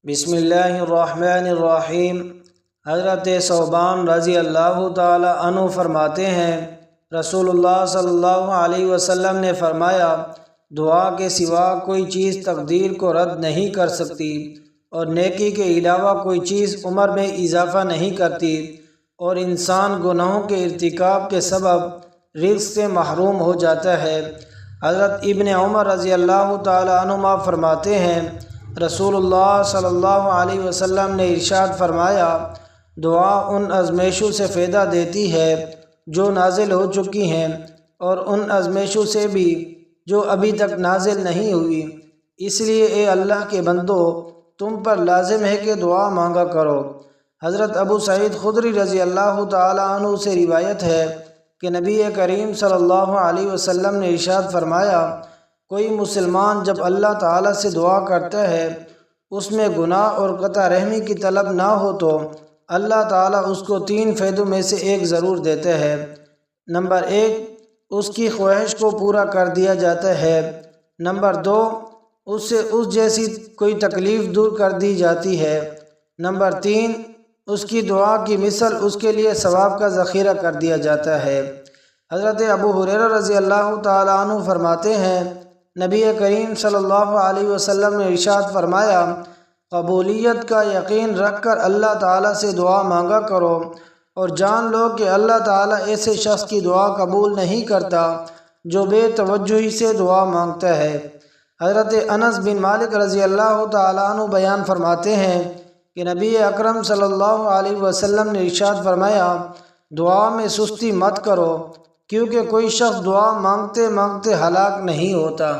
بسم اللہ الرحمن الرحیم۔ حضرت ثوبان رضی اللہ تعالی عنہ فرماتے ہیں، رسول اللہ صلی اللہ علیہ وسلم نے فرمایا، دعا کے سوا کوئی چیز تقدیر کو رد نہیں کر سکتی، اور نیکی کے علاوہ کوئی چیز عمر میں اضافہ نہیں کرتی، اور انسان گناہوں کے ارتکاب کے سبب رزق سے محروم ہو جاتا ہے۔ حضرت ابن عمر رضی اللہ تعالی عنہما فرماتے ہیں، رسول اللہ صلی اللہ علیہ وسلم نے ارشاد فرمایا، دعا ان آزمائشوں سے فائدہ دیتی ہے جو نازل ہو چکی ہیں، اور ان آزمائشوں سے بھی جو ابھی تک نازل نہیں ہوئی۔ اس لیے اے اللہ کے بندو، تم پر لازم ہے کہ دعا مانگا کرو۔ حضرت ابو سعید خدری رضی اللہ تعالی عنہ سے روایت ہے کہ نبی کریم صلی اللہ علیہ وسلم نے ارشاد فرمایا، کوئی مسلمان جب اللہ تعالیٰ سے دعا کرتا ہے، اس میں گناہ اور قطع رحمی کی طلب نہ ہو، تو اللہ تعالیٰ اس کو 3 فائدوں میں سے ایک ضرور دیتا ہے۔ نمبر 1، اس کی خواہش کو پورا کر دیا جاتا ہے۔ نمبر 2، اس سے اس جیسی کوئی تکلیف دور کر دی جاتی ہے۔ نمبر 3، اس کی دعا کی مثل اس کے لیے ثواب کا ذخیرہ کر دیا جاتا ہے۔ حضرت ابو ہریرہ رضی اللہ تعالی عنہ فرماتے ہیں، نبی کریم صلی اللہ علیہ وسلم نے ارشاد فرمایا، قبولیت کا یقین رکھ کر اللہ تعالیٰ سے دعا مانگا کرو، اور جان لو کہ اللہ تعالیٰ ایسے شخص کی دعا قبول نہیں کرتا جو بے توجہی سے دعا مانگتا ہے۔ حضرت انس بن مالک رضی اللہ تعالیٰ عنہ بیان فرماتے ہیں کہ نبی اکرم صلی اللہ علیہ وسلم نے ارشاد فرمایا، دعا میں سستی مت کرو، کیونکہ کوئی شخص دعا مانگتے مانگتے ہلاک نہیں ہوتا۔